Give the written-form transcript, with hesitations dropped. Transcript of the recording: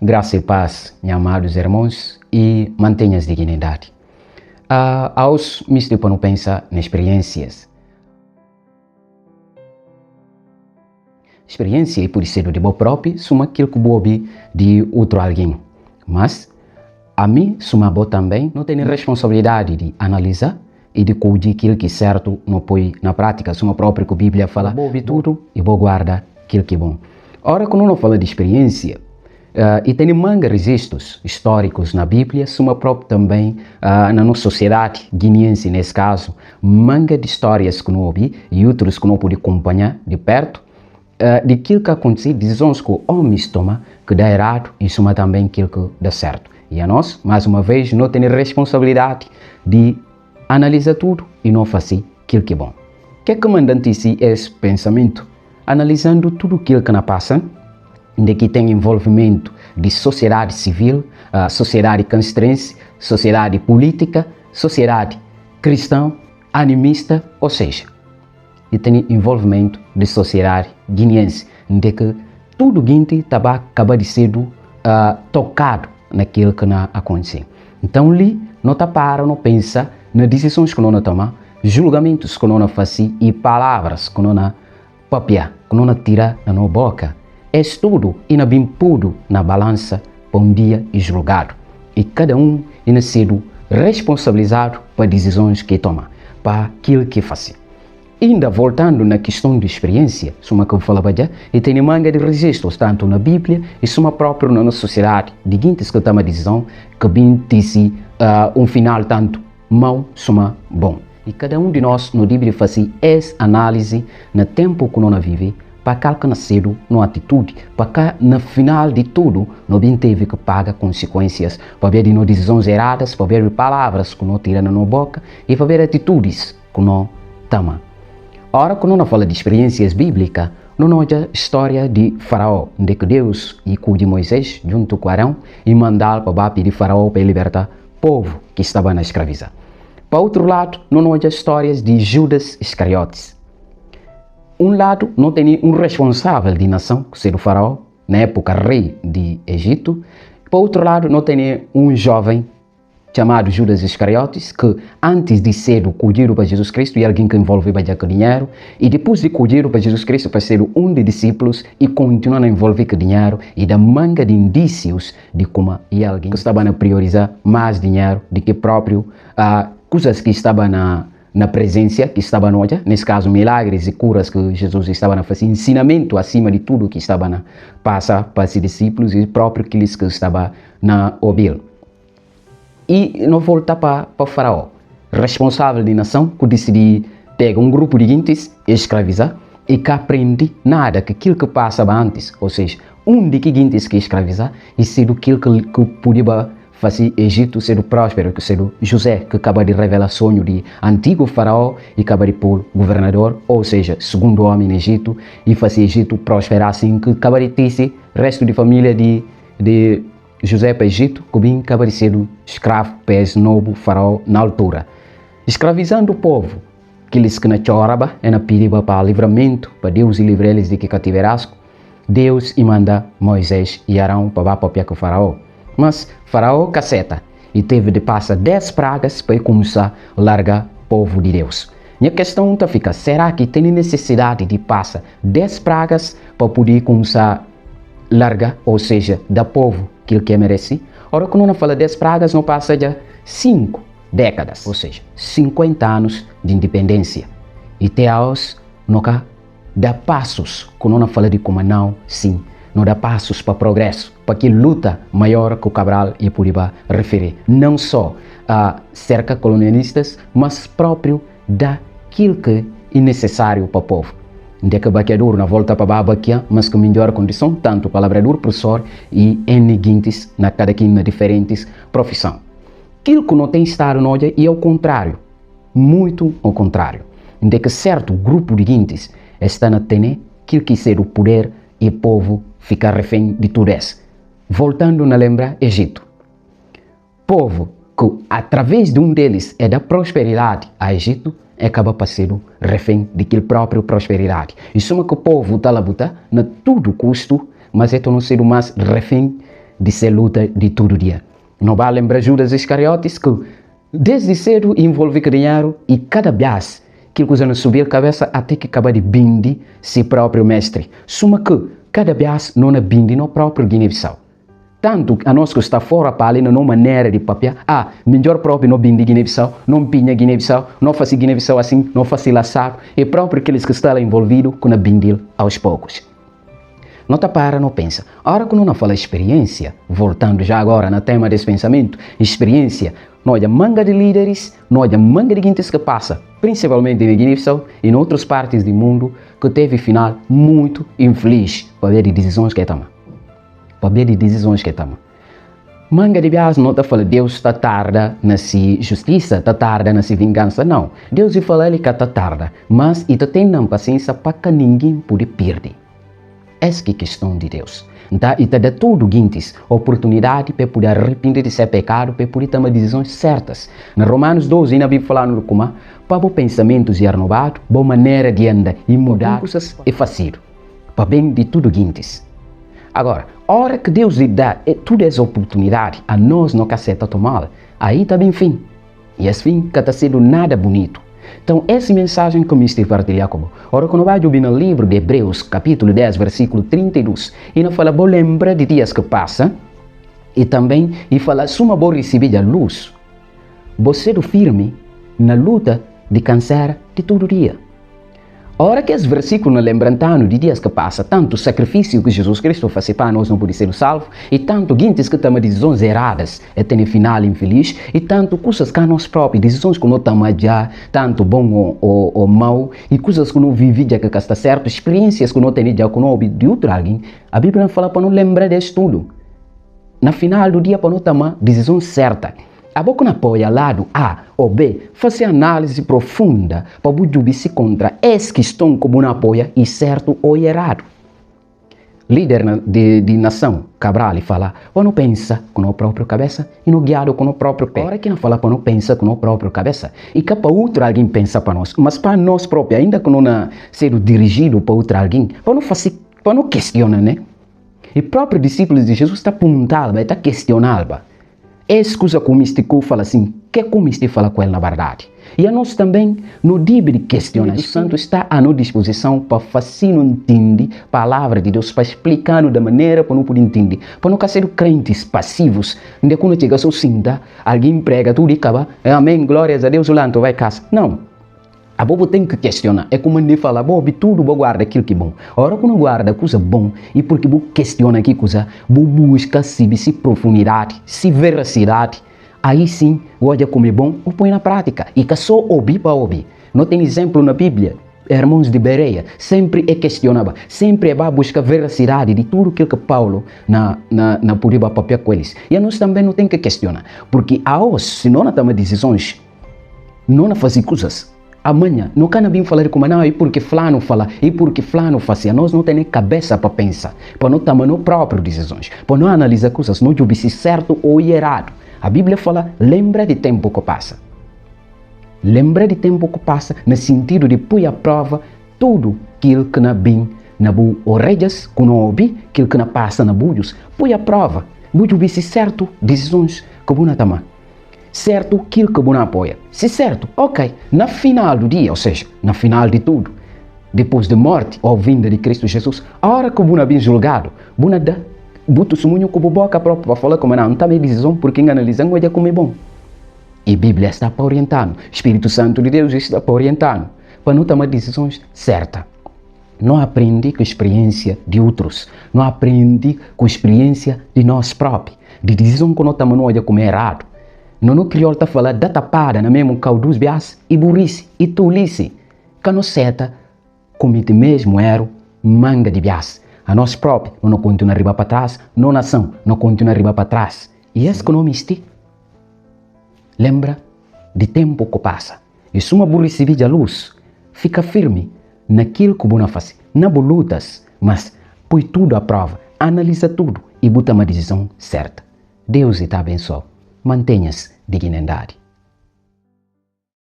Graça e paz, meus amados irmãos, e mantenhas dignidade. Aos me para não pensar nas experiências. Experiência pode ser de bom próprio, suma aquilo que bobe de outro alguém. Mas, a mim, suma bom também, não tem responsabilidade de analisar e de corrigir aquilo que é certo não põe na prática. Suma própria que a Bíblia fala, bom ouvir tudo e bom guarda aquilo que é bom. Ora, quando não fala de experiência, e tem manga registros históricos na Bíblia, suma própria também na nossa sociedade guineense, nesse caso, manga de histórias que não ouvi e outros que não pude acompanhar de perto, de aquilo que aconteceu, decisões que o homem toma que dá errado e suma também aquilo que dá certo. E a nós, mais uma vez, não temos responsabilidade de analisar tudo e não fazer aquilo que é bom. O que é que mandante si é esse pensamento? Analisando tudo aquilo que não passa, de que tem envolvimento de sociedade civil, sociedade castrense, sociedade política, sociedade cristã, animista, ou seja, e tem envolvimento de sociedade guineense, de que tudo guinte acaba de ser tocado naquilo que não aconteceu. Então, ali, não para, não pensa nas decisões que não toma, julgamentos que não faz e palavras que não papia, que não tira na nossa boca. É tudo e na bem pudo na balança para um dia e julgado. E cada um é sido responsabilizado para decisões que toma, para aquilo que faz. Ainda voltando na questão de experiência, suma que eu falava já, e tem manga de registros, tanto na Bíblia e suma própria na nossa sociedade, de guintes que toma decisão, que bem disse um final tanto mau, suma bom. E cada um de nós no Bíblia faz essa análise no tempo que nós vive, para cá que nasceram na atitude, para cá no final de tudo, não bem teve que pagar consequências, para ver de não decisões erradas, para ver palavras que não tira na nossa boca e para ver atitudes que não toma. Ora, quando não fala de experiências bíblicas, não há a história de Faraó, de que Deus cuide Moisés junto com Arão e mandar para pedir Faraó para libertar o povo que estava na escravidão. Para outro lado, não há histórias de Judas Iscariotes. Um lado, não tem um responsável de nação, que seria o Faraó, na época rei de Egito. Para outro lado, não tem um jovem chamado Judas Iscariotes, que antes de ser o cuidado para Jesus Cristo, e alguém que envolveu com dinheiro, e depois de cuidado para Jesus Cristo, para ser um dos discípulos e continuar a envolver com dinheiro, e da manga de indícios de como e alguém que estava a priorizar mais dinheiro do que próprio coisas que estavam na presença, que estava no olhar, nesse caso milagres e curas que Jesus estava a fazer, ensinamento acima de tudo que estava a passar para os discípulos e próprio aqueles que estavam na ouvir. E não volta para Faraó, responsável de nação, que decidiu pegar um grupo de guintes e escravizar e que aprende nada que aquilo que passava antes, ou seja, um de que guintes que escravizar e ser aquilo que podia fazer Egito ser próspero, que ser José, que acaba de revelar sonho de antigo faraó e acaba de pôr governador, ou seja, segundo homem no Egito, e fazer Egito prosperar assim, que acaba de ter resto de família de José para Egito, que bem acaba de ser escravo para esse novo faraó na altura. Escravizando o povo, aqueles que na choraba e na pediba para livramento, para Deus e livre eles de que cativerasco, Deus e manda Moisés e Arão para papiar com o faraó. Mas Faraó caceta e teve de passar 10 pragas para começar a largar o povo de Deus. E a questão fica, será que tem necessidade de passar 10 pragas para poder começar a largar, ou seja, dar povo aquilo que merece? Ora, quando não fala 10 pragas, não passa já 5 décadas, ou seja, 50 anos de independência. E Deus nunca dá passos, quando não fala de como não, sim. Não dá passos para progresso, para que luta maior que o Cabral e por aí referir. Não só cerca colonialistas, mas próprio daquilo que é necessário para o povo. De que o baqueador na volta para a baquia, mas com melhor condição, tanto para o labrador, professor e guintes na cada quina diferentes profissões. Aquilo que não tem estado no olho é ao contrário, muito ao contrário. De que certo grupo de guintes está a ter aquilo que ser o poder e o povo ficar refém de tudo isso. Voltando a lembrar Egito. Povo que através de um deles é da prosperidade a Egito, acaba para ser refém daquele próprio prosperidade. E soma que o povo está lá botar na tudo custo, mas é não ser o mais refém de ser luta de todo dia. Não vai lembrar Judas Iscariotes que desde cedo envolve dinheiro e cada vez que ele usa subir a cabeça até que acaba de bindi seu próprio mestre. Suma que cada vez não é bindi no próprio Guiné-Bissau. Tanto a nós que está fora para ali não maneira de papel, melhor próprio não bindi Guiné-Bissau, não pinha Guiné-Bissau, não faz Guiné-Bissau assim, não faz laçado, é próprio aqueles que estão lá envolvidos com a bindil aos poucos. Não está para, não pensa. A hora que não fala experiência, voltando já agora no tema desse pensamento, experiência, nós a manga de líderes, nós a manga de gente que passa, principalmente na Guiné-Bissau e em outras partes do mundo, que teve final muito infeliz para ver de decisões que toma. Para ver de decisões que toma. Manga de bias não está falando Deus está tarda na justiça, está tarda na vingança, não. Deus fala ele que está tarda, mas ele tem paciência para que ninguém pode perder. Essa é a questão de Deus. Então, e te dá tudo guintes, oportunidade para poder arrepender de ser pecado, para poder tomar decisões certas. Na Romanos 12, ainda vem falando como para o pensamento ser renovado, boa maneira de andar e mudar coisas é fácil, para bem de tudo guintes. Agora, a hora que Deus lhe dá toda essa oportunidade, a nós não aceita tomá-la, aí está bem fim. E esse fim que está sendo nada bonito. Então, essa mensagem que eu me estive partilhando com você. Ora, quando vai ouvir no livro de Hebreus, capítulo 10, versículo 32, e não fala, vou lembrar de dias que passam, e também, e fala, suma vou receber a luz. Você do firme na luta de câncer de todo dia. A hora que esse versículo nos lembra de dias que passam, tanto o sacrifício que Jesus Cristo faz para nós não poder ser salvo, e tanto guintes que tomam decisões erradas e têm final infeliz, e tanto coisas que nós próprios, decisões que não tomamos já, tanto bom ou mau, e coisas que não vivemos já que está certo, experiências que não temos já que não ouvi de outro alguém, a Bíblia não fala para não lembrar disso tudo. Na final do dia, para não tomar decisão certa. A boca não apoia lado A ou B, fazer análise profunda para você se contra essa questão como não apoia e certo ou errado. Líder de nação, Cabral, fala, para não pensa com a própria cabeça e não guiado com o próprio pé. Agora que não fala para não pensa com a própria cabeça e que para outro alguém pensa para nós, mas para nós próprios, ainda que não ser dirigido para outro alguém, para não questionar, né? E próprio discípulos de Jesus está apontado, está questionando. Essa coisa que o místico fala assim, que o místico fala com ele na verdade. E a nós também, no dia de questionar, o Santo está à nossa disposição para fazer não entender a palavra de Deus, para explicar da maneira para não poder entender, para não ser crentes passivos, onde quando chega a sua cinta, alguém prega, tudo e acaba, amém, glórias a Deus, o lanto vai casa. Não. A bobo tem que questionar. É como ele fala, bobo, tudo vou guardar aquilo que é bom. A hora que não guarda coisa bom, e porque você questiona aqui coisa, você busca se profundidade, se veracidade, aí sim, olha como é bom, ou põe na prática. E que só ouvir para ouvir. Não tem exemplo na Bíblia. Irmãos de Bereia, sempre é questionava, sempre é buscar veracidade de tudo aquilo que Paulo na podia papel com eles. E a nós também não tem que questionar, porque a nós, se não tomamos decisões, não fazemos coisas. Amanhã, não can vir falar como não, e porque fulano fala, e porque fulano fazia. Nós não temos cabeça para pensar, para não tomar as próprias decisões, para não analisar coisas, não julgar se certo ou errado. A Bíblia fala, lembra de tempo que passa. Lembra de tempo que passa, no sentido de pôr à prova tudo aquilo que não vem na orelhas, que não ouvi, aquilo que não passa na bulhos, põe à prova. Você julgar se certo, decisões que você não toma. Certo, aquilo que você não apoia. Se certo, ok. Na final do dia, ou seja, na final de tudo, depois da morte ou vinda de Cristo Jesus, a hora que você não é julgado, você dá o testemunho com a boca própria para falar como não está bem decisão, porque analisando olha como é bom. E a Bíblia está para orientando, o Espírito Santo de Deus está para orientando, para não tomar decisões certas. Não aprende com a experiência de outros, não aprende com a experiência de nós próprios, de decisão que não tomamos olha como é errado. No crioulo está falando da tapada na mesmo caldo dos bias e burrice e tolice. Que não seta comete mesmo erro manga de bias. A nós próprios não continua a arribar para trás, não nação não continua a arribar para trás. E esse que não misti. Lembra de tempo que passa. E se uma burrice vide a luz, fica firme naquilo que você faz. Não lutas, mas põe tudo à prova, analisa tudo e bota uma decisão certa. Deus te abençoe. Mantenha-se dignidade.